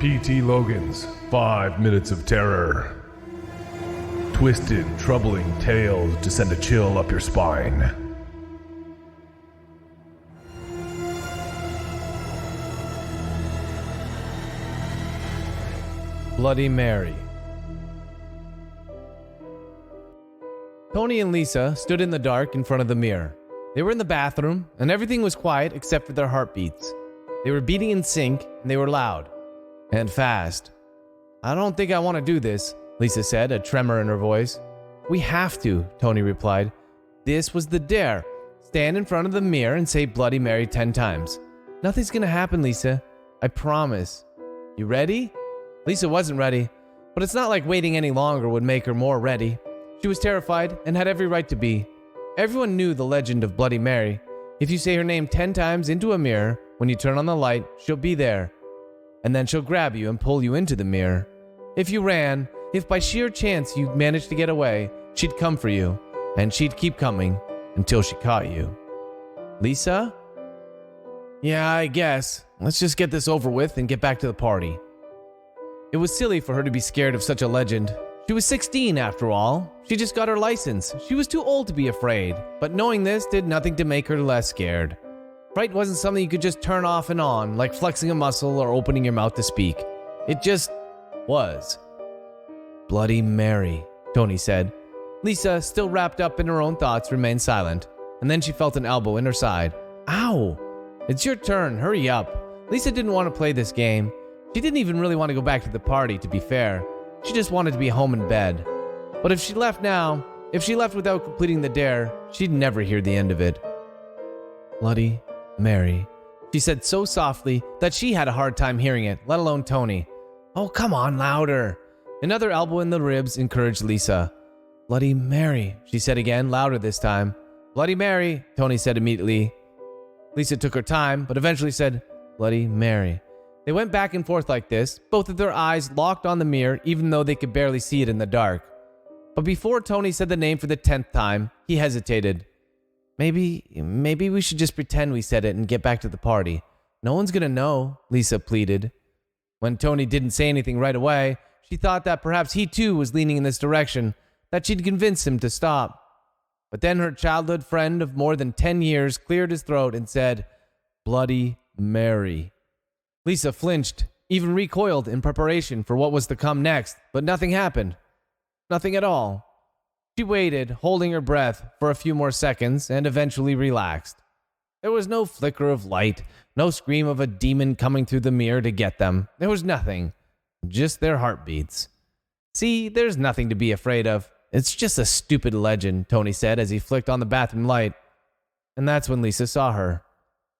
P.T. Logan's 5 Minutes of Terror. Twisted, troubling tales to send a chill up your spine. Bloody Mary. Tony and Lisa stood in the dark in front of the mirror. They were in the bathroom, and everything was quiet except for their heartbeats. They were beating in sync, and they were loud. And fast. "I don't think I want to do this," Lisa said, a tremor in her voice. "We have to," Tony replied. "This was the dare. Stand in front of the mirror and say Bloody Mary 10 times. Nothing's gonna happen, Lisa. I promise. You ready?" Lisa wasn't ready, but it's not like waiting any longer would make her more ready. She was terrified and had every right to be. Everyone knew the legend of Bloody Mary. If you say her name 10 times into a mirror, when you turn on the light, she'll be there. And then she'll grab you and pull you into the mirror. If you ran, if by sheer chance you managed to get away, she'd come for you, and she'd keep coming until she caught you. Lisa? Yeah, I guess. Let's just get this over with and get back to the party. It was silly for her to be scared of such a legend. She was 16 after all. She just got her license. She was too old to be afraid, but knowing this did nothing to make her less scared. Fright wasn't something you could just turn off and on, like flexing a muscle or opening your mouth to speak. It just was. "Bloody Mary," Tony said. Lisa, still wrapped up in her own thoughts, remained silent, and then she felt an elbow in her side. Ow! "It's your turn, hurry up." Lisa didn't want to play this game. She didn't even really want to go back to the party, to be fair. She just wanted to be home in bed. But if she left now, if she left without completing the dare, she'd never hear the end of it. "Bloody Mary," she said so softly that she had a hard time hearing it, let alone Tony. "Oh, come on, louder." Another elbow in the ribs encouraged Lisa. "Bloody Mary," she said again, louder this time. "Bloody Mary," Tony said immediately. Lisa took her time, but eventually said, "Bloody Mary." They went back and forth like this, both of their eyes locked on the mirror even though they could barely see it in the dark. But before Tony said the name for the 10th time, he hesitated. Maybe we should just pretend we said it and get back to the party. No one's gonna know," Lisa pleaded. When Tony didn't say anything right away, she thought that perhaps he too was leaning in this direction, that she'd convince him to stop. But then her childhood friend of more than 10 years cleared his throat and said, "Bloody Mary." Lisa flinched, even recoiled in preparation for what was to come next, but nothing happened. Nothing at all. She waited, holding her breath, for a few more seconds and eventually relaxed. There was no flicker of light, no scream of a demon coming through the mirror to get them. There was nothing. Just their heartbeats. "See, there's nothing to be afraid of. It's just a stupid legend," Tony said as he flicked on the bathroom light. And that's when Lisa saw her.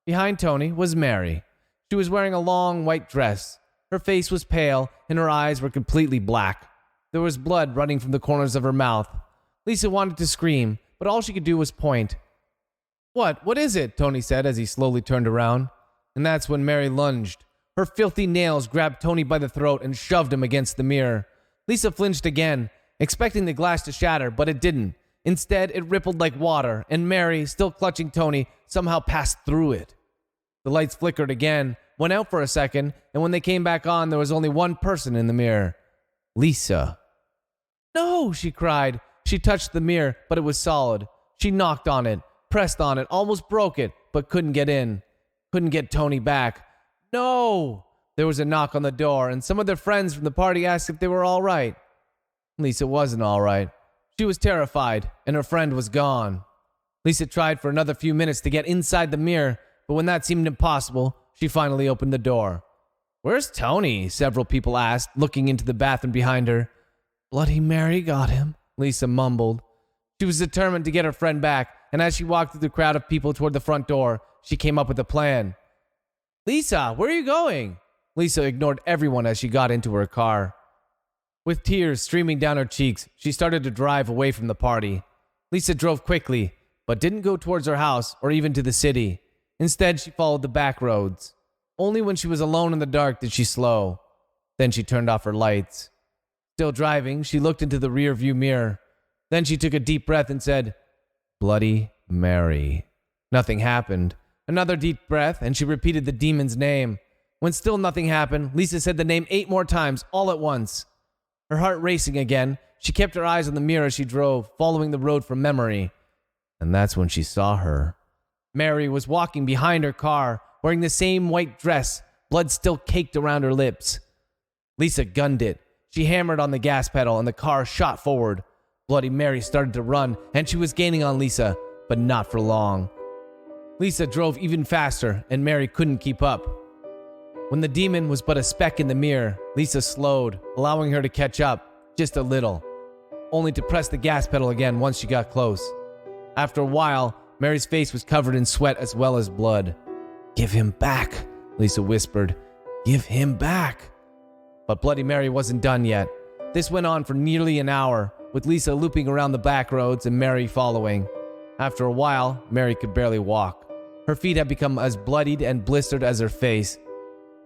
Behind Tony was Mary. She was wearing a long white dress. Her face was pale and her eyes were completely black. There was blood running from the corners of her mouth. Lisa wanted to scream, but all she could do was point. What is it?" Tony said as he slowly turned around. And that's when Mary lunged. Her filthy nails grabbed Tony by the throat and shoved him against the mirror. Lisa flinched again, expecting the glass to shatter, but it didn't. Instead, it rippled like water, and Mary, still clutching Tony, somehow passed through it. The lights flickered again, went out for a second, and when they came back on, there was only one person in the mirror. Lisa. "No," she cried. She touched the mirror, but it was solid. She knocked on it, pressed on it, almost broke it, but couldn't get in. Couldn't get Tony back. "No!" There was a knock on the door, and some of their friends from the party asked if they were all right. Lisa wasn't all right. She was terrified, and her friend was gone. Lisa tried for another few minutes to get inside the mirror, but when that seemed impossible, she finally opened the door. "Where's Tony?" several people asked, looking into the bathroom behind her. "Bloody Mary got him," Lisa mumbled. She was determined to get her friend back, and as she walked through the crowd of people toward the front door, she came up with a plan. "Lisa, where are you going?" Lisa ignored everyone as she got into her car. With tears streaming down her cheeks, she started to drive away from the party. Lisa drove quickly, but didn't go towards her house or even to the city. Instead, she followed the back roads. Only when she was alone in the dark did she slow. Then she turned off her lights. Still driving, she looked into the rear-view mirror. Then she took a deep breath and said, "Bloody Mary." Nothing happened. Another deep breath, and she repeated the demon's name. When still nothing happened, Lisa said the name 8 more times, all at once. Her heart racing again, she kept her eyes on the mirror as she drove, following the road from memory. And that's when she saw her. Mary was walking behind her car, wearing the same white dress, blood still caked around her lips. Lisa gunned it. She hammered on the gas pedal and the car shot forward. Bloody Mary started to run, and she was gaining on Lisa, but not for long. Lisa drove even faster, and Mary couldn't keep up. When the demon was but a speck in the mirror, Lisa slowed, allowing her to catch up, just a little, only to press the gas pedal again once she got close. After a while, Mary's face was covered in sweat as well as blood. "Give him back," Lisa whispered. "Give him back." But Bloody Mary wasn't done yet. This went on for nearly an hour, with Lisa looping around the back roads and Mary following. After a while, Mary could barely walk. Her feet had become as bloodied and blistered as her face.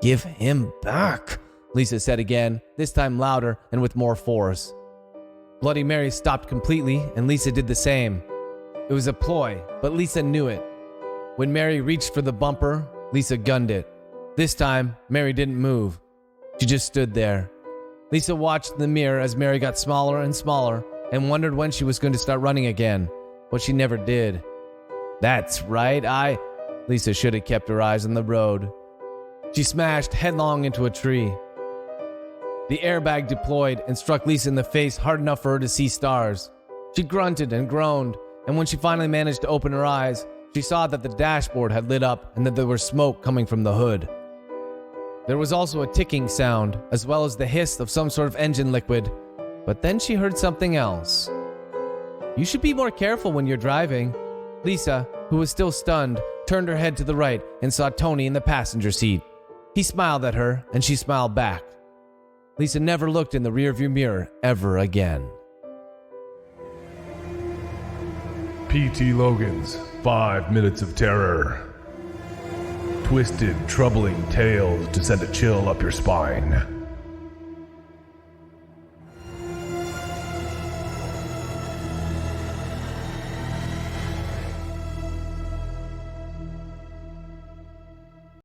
"Give him back," Lisa said again, this time louder and with more force. Bloody Mary stopped completely, and Lisa did the same. It was a ploy, but Lisa knew it. When Mary reached for the bumper, Lisa gunned it. This time, Mary didn't move. She just stood there. Lisa watched in the mirror as Mary got smaller and smaller and wondered when she was going to start running again, but she never did. That's right, Lisa should have kept her eyes on the road. She smashed headlong into a tree. The airbag deployed and struck Lisa in the face hard enough for her to see stars. She grunted and groaned, and when she finally managed to open her eyes, she saw that the dashboard had lit up and that there was smoke coming from the hood. There was also a ticking sound, as well as the hiss of some sort of engine liquid, but then she heard something else. "You should be more careful when you're driving." Lisa, who was still stunned, turned her head to the right and saw Tony in the passenger seat. He smiled at her, and she smiled back. Lisa never looked in the rearview mirror ever again. P.T. Logan's 5 Minutes of Terror. Twisted, troubling tales to send a chill up your spine.